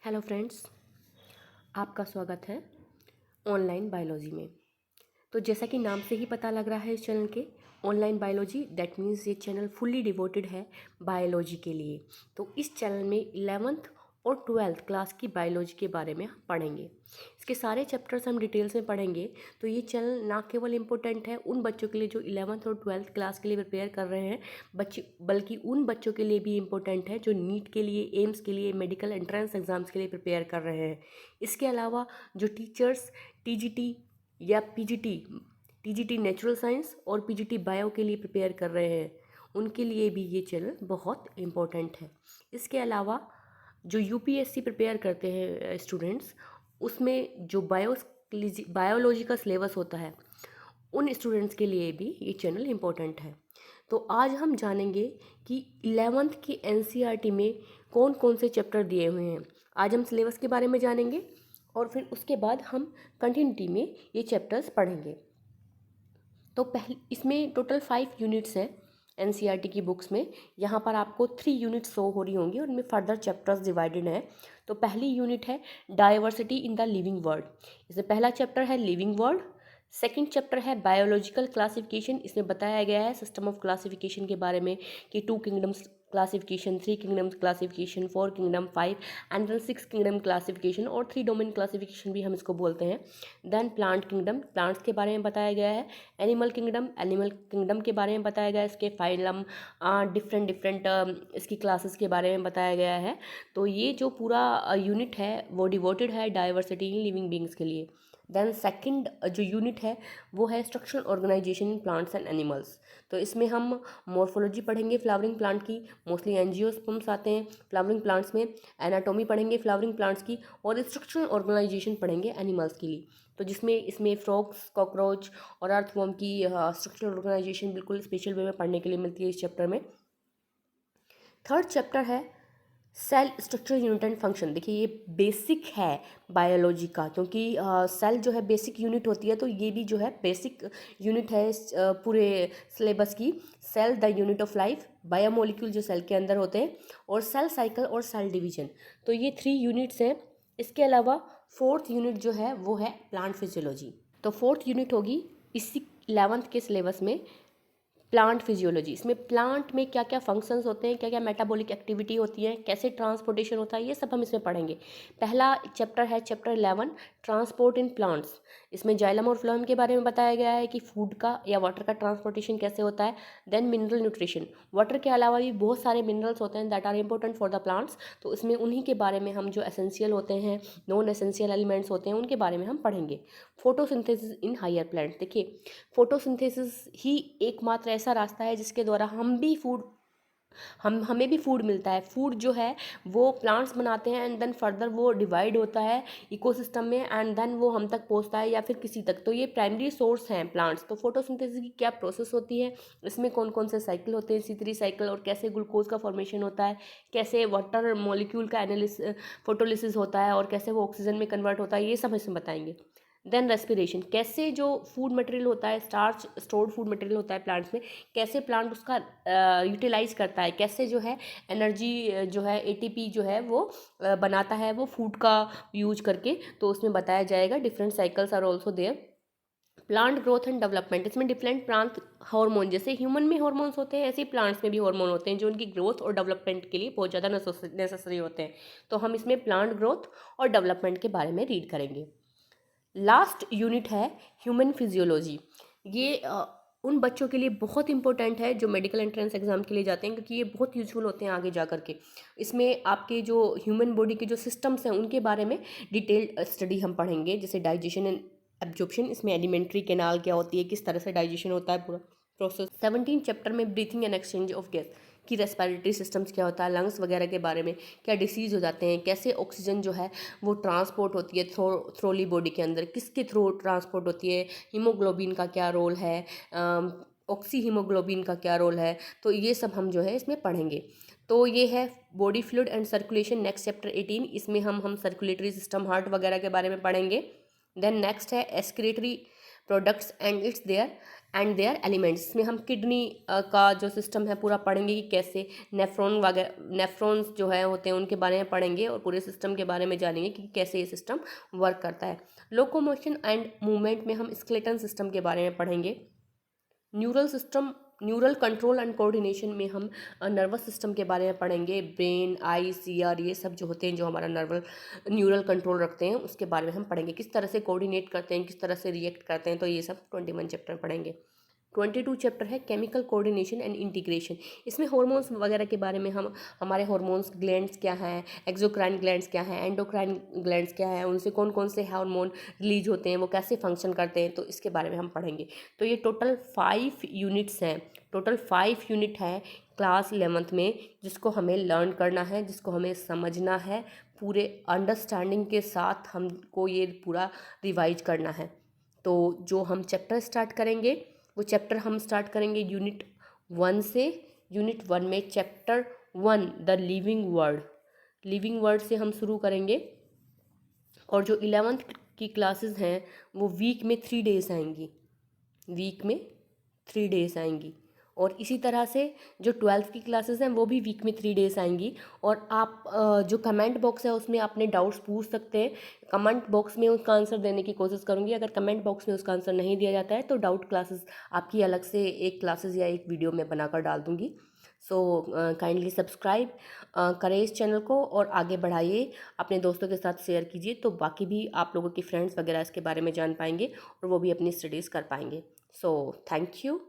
Hello friends, आपका स्वागत है ऑनलाइन बायोलॉजी में। तो जैसा कि नाम से ही पता लग रहा है इस चैनल के ऑनलाइन बायोलॉजी, दैट मीन्स ये चैनल फुल्ली डिवोटेड है बायोलॉजी के लिए। तो इस चैनल में 11th और 12th क्लास की बायोलॉजी के बारे में हम पढ़ेंगे। इसके सारे चैप्टर्स हम डिटेल्स में पढ़ेंगे। तो ये चैनल ना केवल इम्पोर्टेंट है उन बच्चों के लिए जो 11th और 12th क्लास के लिए प्रिपेयर कर रहे हैं बच्चे, बल्कि उन बच्चों के लिए भी इम्पोर्टेंट है जो नीट के लिए, एम्स के लिए, मेडिकल एंट्रेंस एग्जाम्स के लिए प्रिपेयर कर रहे हैं। इसके अलावा जो टीचर्स टीजीटी या टीजीटी नेचुरल साइंस और पीजीटी बायो के लिए प्रिपेयर कर रहे हैं उनके लिए भी ये चैनल बहुत इम्पोर्टेंट है। इसके अलावा जो यूपीएससी प्रिपेयर करते हैं स्टूडेंट्स, उसमें जो बायोलॉजी का सिलेबस होता है उन स्टूडेंट्स के लिए भी ये चैनल इम्पोर्टेंट है। तो आज हम जानेंगे कि 11th की एनसीईआरटी में कौन कौन से चैप्टर दिए हुए हैं। आज हम सिलेबस के बारे में जानेंगे और फिर उसके बाद हम कंटिन्यूटी में ये चैप्टर्स पढ़ेंगे। तो पहले इसमें टोटल 5 यूनिट्स हैं एनसीईआरटी की बुक्स में। यहाँ पर आपको 3 यूनिट्स शो हो रही होंगी और उनमें फर्दर चैप्टर्स डिवाइडेड हैं। तो पहली यूनिट है diversity in the living world. इसमें पहला चैप्टर है लिविंग वर्ल्ड। सेकंड चैप्टर है बायोलॉजिकल क्लासिफिकेशन। इसमें बताया गया है सिस्टम ऑफ क्लासिफिकेशन के बारे में कि 2 kingdoms classification, 3 kingdoms classification, 4 kingdom, 5 and then 6 kingdom classification और 3 डोमेन क्लासिफिकेशन भी हम इसको बोलते हैं। देन प्लांट किंगडम, प्लांट्स के बारे में बताया गया है। एनिमल किंगडम के बारे में बताया गया है। इसके फाइलम, डिफरेंट इसकी क्लासेस के बारे में बताया गया है। तो ये जो पूरा यूनिट है वो डिवोटेड है डाइवर्सिटी इन लिविंग बींग्स के लिए। देन सेकंड जो यूनिट है वो है structural organisation in plants and animals. तो इसमें हम मॉर्फोलॉजी पढ़ेंगे फ्लावरिंग प्लांट की, मोस्टली एंजियोस्पर्म्स आते हैं फ्लावरिंग प्लांट्स में। एनाटॉमी पढ़ेंगे फ्लावरिंग प्लांट्स की और स्ट्रक्चरल ऑर्गेनाइजेशन पढ़ेंगे एनिमल्स के लिए। तो जिसमें इसमें फ्रॉग्स, कॉकरोच और अर्थवर्म की स्ट्रक्चरल ऑर्गेनाइजेशन बिल्कुल स्पेशल वे में पढ़ने के लिए मिलती है इस चैप्टर में। थर्ड चैप्टर है cell structure, unit and function. देखिए ये बेसिक है बायोलॉजी का, क्योंकि सेल जो है बेसिक यूनिट होती है, तो ये भी जो है बेसिक यूनिट है इस पूरे सिलेबस की। Cell the unit of life, biomolecule जो सेल के अंदर होते हैं, और सेल साइकिल और सेल डिवीजन। तो ये 3 यूनिट्स हैं। इसके अलावा फोर्थ यूनिट जो है वो है प्लांट फिजियोलॉजी। तो फोर्थ यूनिट होगी इसी 11th के सिलेबस में प्लांट फिजियोलॉजी। इसमें प्लांट में क्या क्या फंक्शंस होते हैं, क्या क्या मेटाबॉलिक एक्टिविटी होती है, कैसे ट्रांसपोर्टेशन होता है, ये सब हम इसमें पढ़ेंगे। पहला चैप्टर है चैप्टर 11 ट्रांसपोर्ट इन प्लांट्स। इसमें जाइलम और फ्लोएम के बारे में बताया गया है कि फूड का या वाटर का ट्रांसपोर्टेशन कैसे होता है। देन मिनरल न्यूट्रिशन, वाटर के अलावा भी बहुत सारे मिनरल्स होते हैं that are important for the plants. तो इसमें उन्हीं के बारे में हम जो एसेंशियल होते हैं, नॉन एसेंशियल एलिमेंट्स होते हैं, उनके बारे में हम पढ़ेंगे। Photosynthesis in higher plant. देखिए फोटोसिंथेसिस ही एकमात्र ऐसा रास्ता है जिसके द्वारा हमें भी फूड मिलता है। फूड जो है वो प्लांट्स बनाते हैं एंड देन फर्दर वो डिवाइड होता है इकोसिस्टम में एंड देन वो हम तक पहुंचता है या फिर किसी तक। तो ये प्राइमरी सोर्स हैं प्लांट्स। तो फोटोसिंथेसिस की क्या प्रोसेस होती है, इसमें कौन कौन से साइकिल होते हैं, C3 साइकिल, और कैसे ग्लूकोज का फॉर्मेशन होता है, कैसे वाटर मॉलिक्यूल का फोटोलिसिस होता है और कैसे वो ऑक्सीजन में कन्वर्ट होता है, ये सब इसमें बताएंगे। देन रेस्पिरेशन, कैसे जो फूड मटेरियल होता है, स्टार्च स्टोर्ड फूड मटेरियल होता है प्लांट्स में, कैसे प्लांट उसका यूटिलाइज करता है, कैसे जो है एनर्जी जो है एटीपी जो है वो बनाता है वो फूड का यूज करके। तो उसमें बताया जाएगा। Different cycles are also there. Plant growth and development, इसमें डिफरेंट प्लांट हार्मोन, जैसे ह्यूमन में हार्मोन्स होते हैं ऐसे ही प्लांट्स में भी हार्मोन होते हैं जो उनकी ग्रोथ और डेवलपमेंट के लिए बहुत ज़्यादा नेसेसरी होते हैं। तो हम इसमें प्लांट ग्रोथ और डेवलपमेंट के बारे में रीड करेंगे। लास्ट यूनिट है ह्यूमन फिजियोलॉजी। ये उन बच्चों के लिए बहुत इंपॉर्टेंट है जो मेडिकल एंट्रेंस एग्जाम के लिए जाते हैं, क्योंकि ये बहुत यूजफुल होते हैं आगे जा करके। इसमें आपके जो ह्यूमन बॉडी के जो सिस्टम्स हैं उनके बारे में डिटेल्ड स्टडी हम पढ़ेंगे, जैसे डाइजेशन एंड एब्जॉर्प्शन। इसमें एलिमेंट्री कैनाल क्या होती है, किस तरह से डाइजेशन होता है, पूरा प्रोसेस। 17 चैप्टर में breathing and exchange of gas की रेस्पिरेटरी सिस्टम्स क्या होता है, लंग्स वगैरह के बारे में, क्या डिसीज़ हो जाते हैं, कैसे ऑक्सीजन जो है वो ट्रांसपोर्ट होती है थ्रोली बॉडी के अंदर, किसके थ्रू ट्रांसपोर्ट होती है, हीमोग्लोबिन का क्या रोल है, ऑक्सी हीमोग्लोबिन का क्या रोल है। तो ये सब हम जो है इसमें पढ़ेंगे। तो ये है body fluid and circulation, next chapter 18। इसमें हम सर्कुलेटरी सिस्टम, हार्ट वगैरह के बारे में पढ़ेंगे। देन नेक्स्ट है excretory products and their elements. इसमें हम किडनी का जो सिस्टम है पूरा पढ़ेंगे कि कैसे नेफ्रॉन्स जो है होते हैं उनके बारे में पढ़ेंगे और पूरे सिस्टम के बारे में जानेंगे कि कैसे ये सिस्टम वर्क करता है। लोकोमोशन एंड मूवमेंट में हम स्केलेटन सिस्टम के बारे में पढ़ेंगे। न्यूरल कंट्रोल एंड कोऑर्डिनेशन में हम नर्वस सिस्टम के बारे में पढ़ेंगे। ब्रेन, आई, सीआर, ये सब जो होते हैं जो हमारा न्यूरल कंट्रोल रखते हैं उसके बारे में हम पढ़ेंगे, किस तरह से कोऑर्डिनेट करते हैं, किस तरह से रिएक्ट करते हैं। तो ये सब 21 चैप्टर पढ़ेंगे। 22 चैप्टर है केमिकल कोऑर्डिनेशन एंड इंटीग्रेशन। इसमें हार्मोन्स वगैरह के बारे में हम हमारे हार्मोन्स ग्लैंड्स क्या हैं, एक्सोक्राइन ग्लैंड्स क्या हैं, एंडोक्राइन ग्लैंड्स क्या हैं, उनसे कौन कौन से हार्मोन रिलीज होते हैं, वो कैसे फंक्शन करते हैं, तो इसके बारे में हम पढ़ेंगे। तो ये टोटल 5 यूनिट्स हैं, टोटल 5 यूनिट है क्लास 11th में, जिसको हमें लर्न करना है, जिसको हमें समझना है, पूरे अंडरस्टैंडिंग के साथ हमको ये पूरा रिवाइज करना है। तो जो हम चैप्टर स्टार्ट करेंगे वो चैप्टर हम स्टार्ट करेंगे यूनिट 1 से। यूनिट 1 में चैप्टर 1 द लिविंग वर्ड से हम शुरू करेंगे। और जो 11th की क्लासेस हैं वो वीक में 3 डेज आएंगी, वीक में 3 डेज आएंगी। और इसी तरह से जो 12th की क्लासेस हैं वो भी वीक में 3 डेज आएंगी। और आप जो कमेंट बॉक्स है उसमें अपने डाउट्स पूछ सकते हैं। कमेंट बॉक्स में उसका आंसर देने की कोशिश करूँगी। अगर कमेंट बॉक्स में उसका आंसर नहीं दिया जाता है तो डाउट क्लासेस आपकी अलग से एक क्लासेस या एक वीडियो में बनाकर डाल दूँगी। सो काइंडली सब्सक्राइब करें इस चैनल को और आगे बढ़ाइए, अपने दोस्तों के साथ शेयर कीजिए, तो बाकी भी आप लोगों की फ्रेंड्स वगैरह इसके बारे में जान पाएंगे और वो भी अपनी स्टडीज़ कर पाएंगे। So thank you.